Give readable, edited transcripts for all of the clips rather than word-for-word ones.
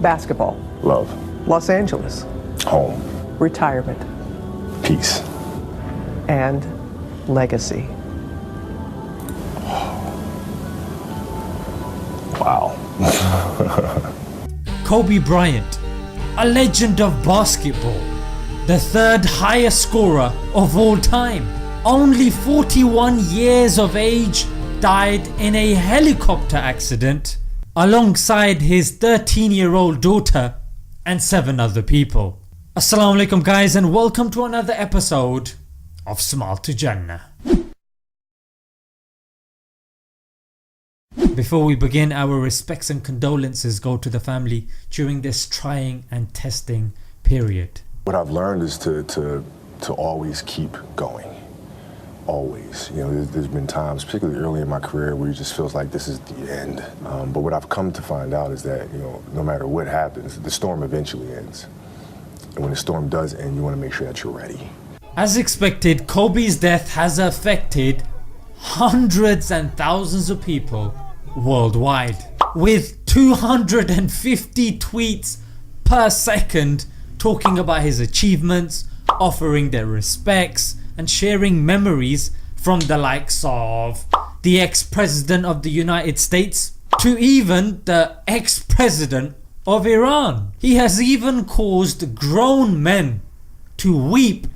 Basketball. Love. Los Angeles. Home. Retirement. Peace. And legacy. Wow. Kobe Bryant, a legend of basketball, the third highest scorer of all time, only 41 years of age, died in a helicopter accident alongside his 13-year-old daughter and 7 other people. Assalamu alaikum guys, and welcome to another episode of Smile to Jannah. Before we begin, our respects and condolences go to the family during this trying and testing period. What I've learned is to always keep going. Always. You know, there's been times, particularly early in my career, where it just feels like this is the end. But what I've come to find out is that, you know, no matter what happens, the storm eventually ends. And when the storm does end, you want to make sure that you're ready. As expected, Kobe's death has affected hundreds and thousands of people worldwide, with 250 tweets per second talking about his achievements, offering their respects and sharing memories from the likes of the ex-president of the United States to even the ex-president of Iran. He has even caused grown men to weep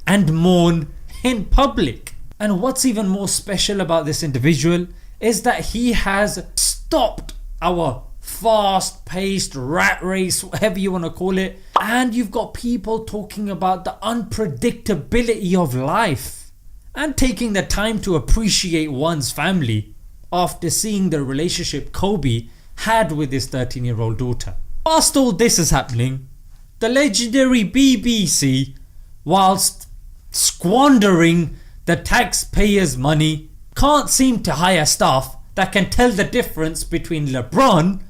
and mourn in public. And what's even more special about this individual is that he has stopped our fast-paced rat race, whatever you want to call it, and you've got people talking about the unpredictability of life and taking the time to appreciate one's family after seeing the relationship Kobe had with his 13-year-old daughter. Whilst all this is happening, the legendary BBC, whilst squandering the taxpayers' money, can't seem to hire staff that can tell the difference between LeBron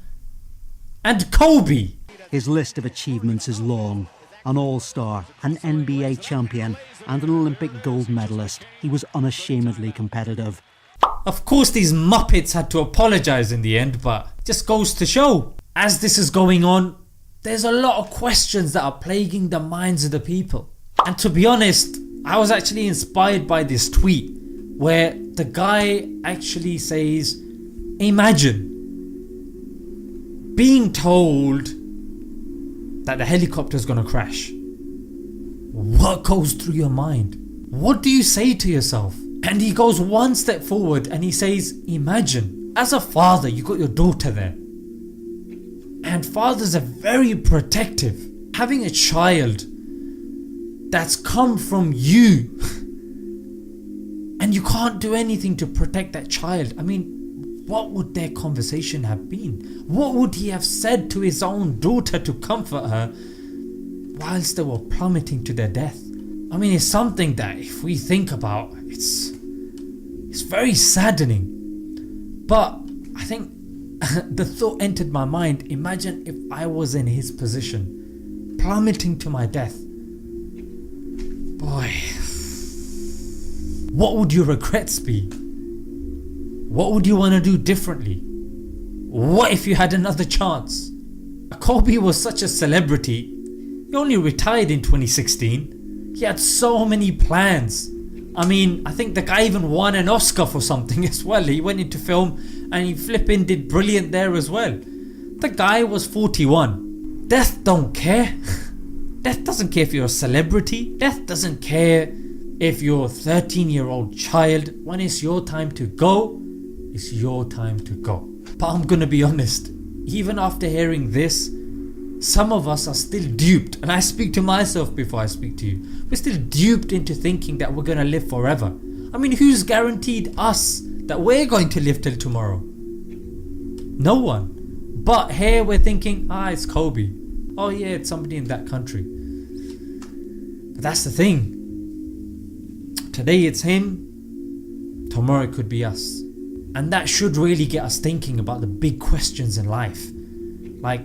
and Kobe. His list of achievements is long. An all-star, an NBA champion and an Olympic gold medalist, he was unashamedly competitive. Of course these muppets had to apologise in the end, but it just goes to show, as this is going on, there's a lot of questions that are plaguing the minds of the people. And to be honest, I was actually inspired by this tweet where the guy actually says, imagine being told that the helicopter is gonna crash. What goes through your mind? What do you say to yourself? And he goes one step forward and he says, imagine as a father, you got your daughter there, and fathers are very protective. Having a child that's come from you and you can't do anything to protect that child. I mean, what would their conversation have been? What would he have said to his own daughter to comfort her whilst they were plummeting to their death? I mean, it's something that if we think about, it's very saddening. But I think the thought entered my mind, imagine if I was in his position, plummeting to my death. Boy, what would your regrets be? What would you want to do differently? What if you had another chance? Kobe was such a celebrity. He only retired in 2016. He had so many plans. I mean, I think the guy even won an Oscar for something as well. He went into film and he flipping did brilliant there as well. The guy was 41. Death don't care. Death doesn't care if you're a celebrity. Death doesn't care if you're a 13-year-old child. When it's your time to go, it's your time to go. But I'm gonna be honest, even after hearing this, some of us are still duped, and I speak to myself before I speak to you. We're still duped into thinking that we're gonna live forever. I mean, who's guaranteed us that we're going to live till tomorrow? No one. But here we're thinking, it's Kobe. Oh yeah, it's somebody in that country. But that's the thing. Today it's him, tomorrow it could be us. And that should really get us thinking about the big questions in life. Like,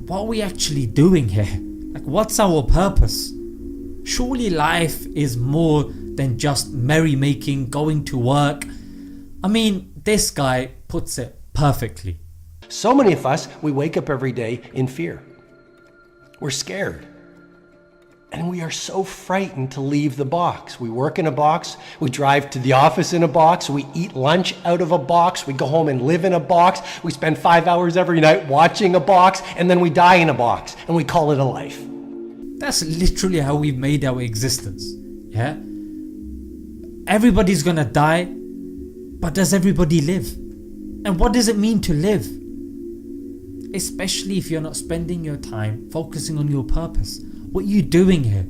what are we actually doing here? Like, what's our purpose? Surely life is more than just merrymaking, going to work. I mean, this guy puts it perfectly. So many of us, we wake up every day in fear. We're scared. And we are so frightened to leave the box. We work in a box, we drive to the office in a box, we eat lunch out of a box, we go home and live in a box, we spend 5 hours every night watching a box, and then we die in a box, and we call it a life. That's literally how we've made our existence. Yeah? Everybody's gonna die, but does everybody live? And what does it mean to live? Especially if you're not spending your time focusing on your purpose. What are you doing here?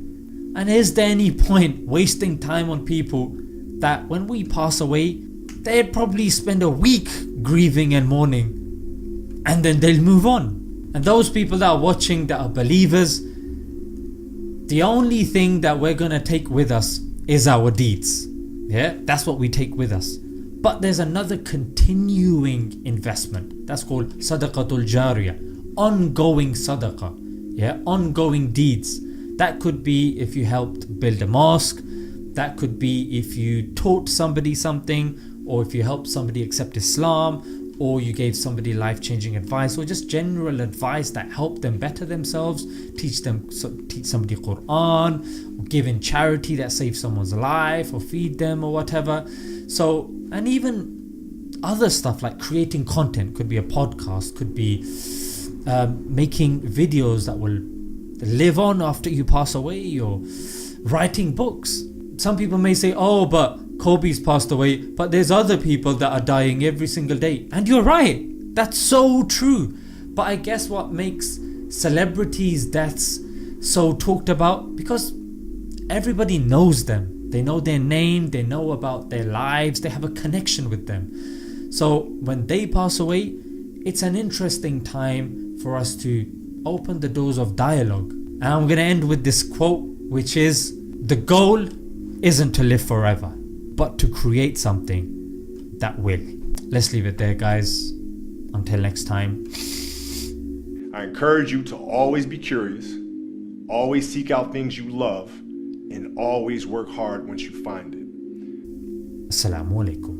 And is there any point wasting time on people that when we pass away, they'd probably spend a week grieving and mourning, and then they'll move on? And those people that are watching that are believers, the only thing that we're gonna take with us is our deeds. Yeah, that's what we take with us. But there's another continuing investment. That's called sadaqatul jariyah, ongoing sadaqah. Yeah, ongoing deeds. That could be if you helped build a mosque. That could be if you taught somebody something, or if you helped somebody accept Islam, or you gave somebody life-changing advice, or just general advice that helped them better themselves, teach somebody Quran, or give in charity that saves someone's life, or feed them, or whatever. So, and even other stuff like creating content, could be a podcast, could be making videos that will live on after you pass away, or writing books. Some people may say, oh, but Kobe's passed away, but there's other people that are dying every single day. And you're right, that's so true. But I guess what makes celebrities' deaths so talked about, because everybody knows them. They know their name, they know about their lives, they have a connection with them. So when they pass away, it's an interesting time for us to open the doors of dialogue. And I'm going to end with this quote, which is, the goal isn't to live forever, but to create something that will. Let's leave it there, guys. Until next time. I encourage you to always be curious, always seek out things you love, and always work hard once you find it. Assalamu alaikum.